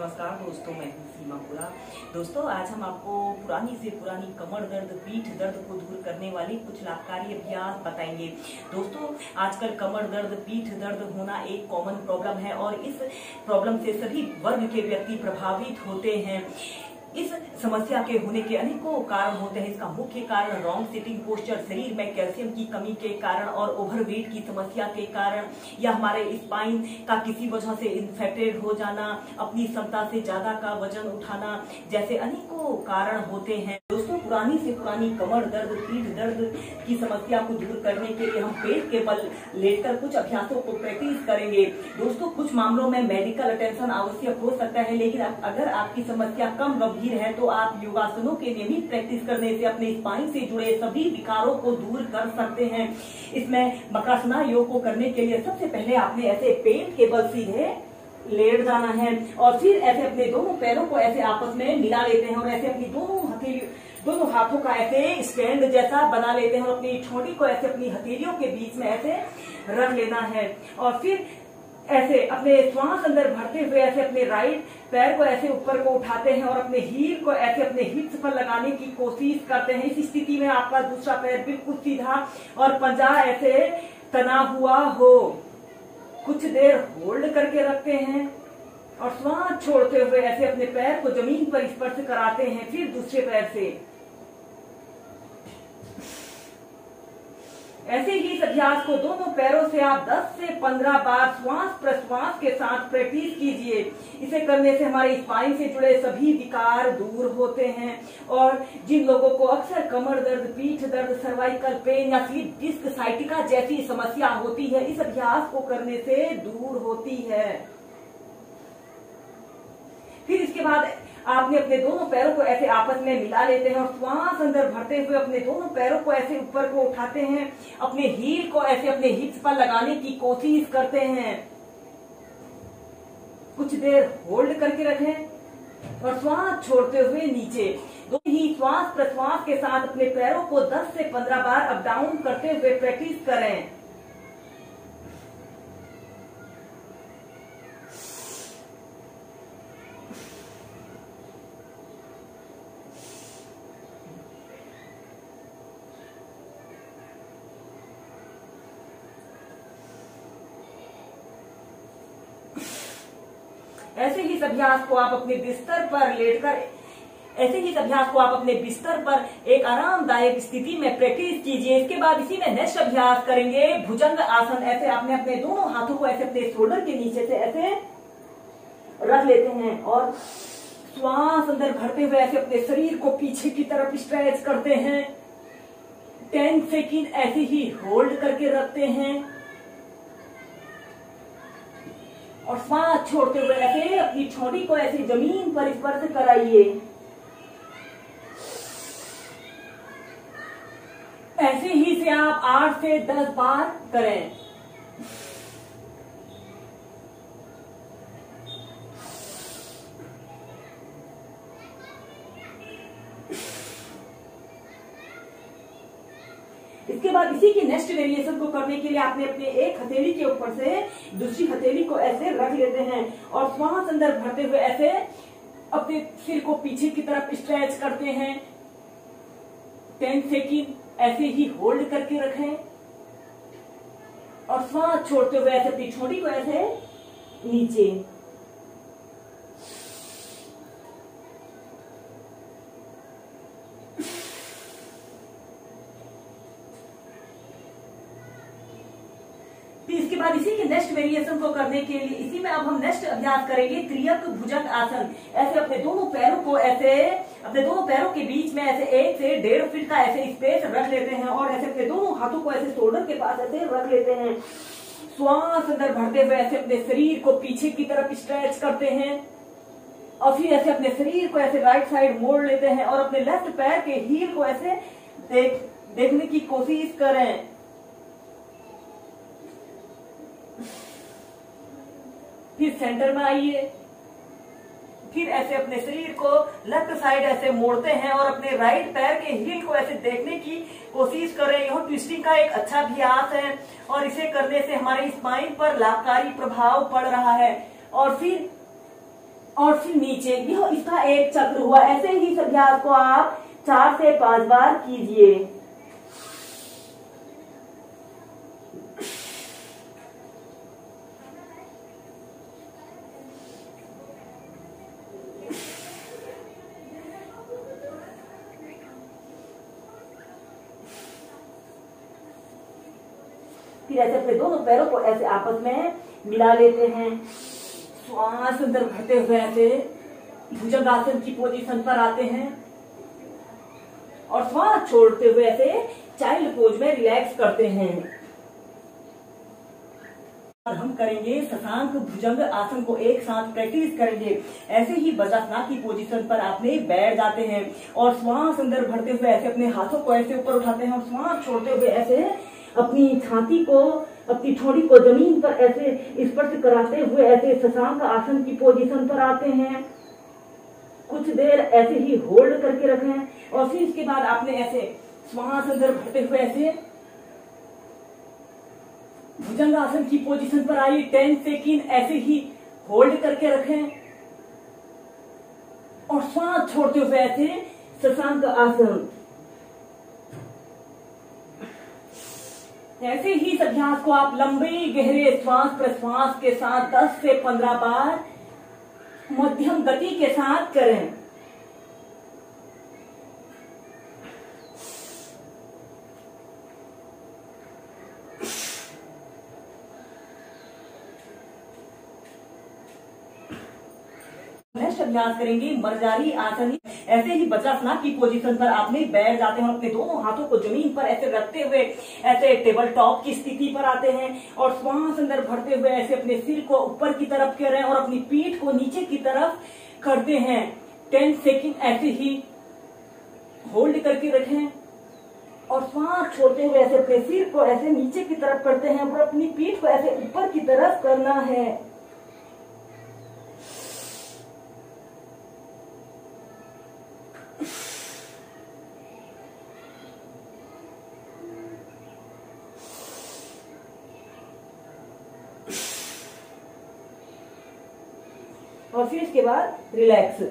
नमस्कार दोस्तों, मैं हूं सीमा पुरा। दोस्तों, आज हम आपको पुरानी से पुरानी कमर दर्द, पीठ दर्द को दूर करने वाली कुछ लाभकारी अभ्यास बताएंगे। दोस्तों, आजकल कमर दर्द, पीठ दर्द होना एक कॉमन प्रॉब्लम है और इस प्रॉब्लम से सभी वर्ग के व्यक्ति प्रभावित होते हैं। इस समस्या के होने के अनेकों कारण होते हैं। इसका मुख्य कारण रॉन्ग सिटिंग पोस्चर, शरीर में कैल्शियम की कमी के कारण और ओवरवेट की समस्या के कारण, या हमारे स्पाइन का किसी वजह से इन्फेक्टेड हो जाना, अपनी क्षमता से ज्यादा का वजन उठाना, जैसे अनेकों कारण होते हैं। दोस्तों, पुरानी से पुरानी कमर दर्द, पीठ दर्द की समस्या को दूर करने के लिए हम पेट के बल लेटकर कुछ अभ्यासों को प्रैक्टिस करेंगे। दोस्तों, कुछ मामलों में मेडिकल अटेंशन आवश्यक हो सकता है, लेकिन अगर आपकी समस्या कम गंभीर है तो आप योगासनों के नियमित प्रैक्टिस करने से अपने स्पाइन से जुड़े सभी विकारों को दूर कर सकते हैं। इसमें मकरासना योग को करने के लिए सबसे पहले आपने ऐसे पेट के बल सीधे लेट जाना है और फिर ऐसे अपने दोनों पैरों को ऐसे आपस में मिला लेते हैं और ऐसे अपनी दोनों हाथों का ऐसे स्टैंड जैसा बना लेते हैं और अपनी ठोड़ी को ऐसे अपनी हथेलियों के बीच में ऐसे रख लेना है और फिर ऐसे अपने श्वास अंदर भरते हुए ऐसे अपने राइट पैर को ऐसे ऊपर को उठाते हैं और अपने हील को ऐसे अपने हिप्स पर लगाने की कोशिश करते हैं। इस स्थिति में आपका दूसरा पैर बिल्कुल सीधा और पंजा ऐसे तना हुआ हो। कुछ देर होल्ड करके रखते हैं और श्वास छोड़ते हुए ऐसे अपने पैर को जमीन पर स्पर्श कराते हैं। फिर दूसरे पैर से ऐसे ही इस अभ्यास को दोनों पैरों से आप 10 से 15 बार श्वास प्रश्वास के साथ प्रैक्टिस कीजिए। इसे करने से हमारे स्पाइन से जुड़े सभी विकार दूर होते हैं और जिन लोगों को अक्सर कमर दर्द, पीठ दर्द, सर्वाइकल पेन या स्लिप डिस्क साइटिका जैसी समस्या होती है, इस अभ्यास को करने से दूर होती है। फिर इसके बाद आपने अपने दोनों पैरों को ऐसे आपस में मिला लेते हैं और श्वास अंदर भरते हुए अपने दोनों पैरों को ऐसे ऊपर को उठाते हैं, अपने हील को ऐसे अपने हिप्स पर लगाने की कोशिश करते हैं। कुछ देर होल्ड करके रखें और श्वास छोड़ते हुए नीचे। दोनों ही श्वास प्रश्वास के साथ अपने पैरों को 10 से 15 बार अप डाउन करते हुए प्रैक्टिस करें। ऐसे ही इस अभ्यास को आप अपने बिस्तर पर एक आरामदायक स्थिति में प्रैक्टिस कीजिए। इसके बाद इसी में नेक्स्ट अभ्यास करेंगे भुजंग आसन। ऐसे आपने अपने दोनों हाथों को ऐसे अपने शोल्डर के नीचे से ऐसे रख लेते हैं और श्वास अंदर भरते हुए ऐसे अपने शरीर को पीछे की तरफ स्ट्रेच करते हैं। 10 सेकेंड ऐसे ही होल्ड करके रखते हैं और श्वास छोड़ते हुए ऐसे अपनी ठोड़ी को ऐसे जमीन पर स्पर्श कराइए। ऐसे ही से आप 8 से 10 बार करें। इसके बाद इसी की नेक्स्ट वेरिएशन को करने के लिए आपने अपने एक हथेली के ऊपर से दूसरी हथेली को ऐसे रख लेते हैं और श्वास अंदर भरते हुए ऐसे अपने सिर को पीछे की तरफ स्ट्रेच करते हैं। 10 सेकेंड ऐसे ही होल्ड करके रखें और श्वास छोड़ते हुए ऐसे अपनी ठोड़ी को ऐसे नीचे। इसके बाद इसी के नेक्स्ट वेरिएशन को करने के लिए इसी में अब हम नेक्स्ट अभ्यास करेंगे त्रियक भुजंग आसन। ऐसे अपने दोनों पैरों को ऐसे अपने दोनों पैरों के बीच में ऐसे 1 से 1.5 फीट का ऐसे स्पेस रख लेते हैं और ऐसे अपने दोनों हाथों को ऐसे शोल्डर के पास ऐसे रख लेते हैं। श्वास अंदर भरते हुए ऐसे अपने शरीर को पीछे की तरफ स्ट्रेच करते हैं और फिर ऐसे अपने शरीर को ऐसे राइट साइड मोड़ लेते हैं और अपने लेफ्ट पैर के हील को ऐसे देखने की कोशिश करें। फिर सेंटर में आइए। फिर ऐसे अपने शरीर को लेफ्ट साइड ऐसे मोड़ते हैं और अपने राइट पैर के हील को ऐसे देखने की कोशिश करें। यह ट्विस्टिंग का एक अच्छा अभ्यास है और इसे करने से हमारे स्पाइन पर लाभकारी प्रभाव पड़ रहा है। और फिर और फिर नीचे। यह इसका एक चक्र हुआ। ऐसे ही इस अभ्यास को आप 4 से 5 बार कीजिए। फिर ऐसे अपने दोनों पैरों को ऐसे आपस में मिला लेते हैं। श्वास अंदर भरते हुए ऐसे भुजंगासन की पोजीशन पर आते हैं और श्वास छोड़ते हुए ऐसे चाइल्ड पोज में रिलैक्स करते हैं। और हम करेंगे शशांक भुजंग आसन को एक साथ प्रैक्टिस करेंगे। ऐसे ही वज्रासन की पोजीशन पर आपने बैठ जाते हैं और श्वास अंदर भरते हुए ऐसे अपने हाथों को ऐसे ऊपर उठाते हैं और श्वास छोड़ते हुए ऐसे अपनी छाती को, अपनी ठोड़ी को जमीन पर ऐसे स्पर्श कराते हुए ऐसे शशांक आसन की पोजीशन पर आते हैं। कुछ देर ऐसे ही होल्ड करके रखें और फिर इसके बाद आपने ऐसे श्वास अंदर भरते हुए ऐसे भुजंगासन की पोजीशन पर आई। 10 सेकंड ऐसे ही होल्ड करके रखें और श्वास छोड़ते हुए ऐसे शशांक आसन। ऐसे ही इस अभ्यास को आप लंबे गहरे श्वास प्रश्वास के साथ 10 से 15 बार मध्यम गति के साथ करें। नेक्स्ट अभ्यास करेंगे मर्जारी आसन। ऐसे ही वज्रासन की पोजीशन पर आपने बैठ जाते हैं और अपने दोनों हाथों को जमीन पर ऐसे रखते हुए ऐसे टेबल टॉप की स्थिति पर आते हैं और श्वास अंदर भरते हुए ऐसे अपने सिर को ऊपर की तरफ करें और अपनी पीठ को नीचे की तरफ करते हैं। 10 सेकंड ऐसे ही होल्ड करके रखें और श्वास छोड़ते हुए ऐसे अपने सिर को ऐसे नीचे की तरफ करते हैं और अपनी पीठ को ऐसे ऊपर की तरफ करना है। और फिर इसके बाद रिलैक्स।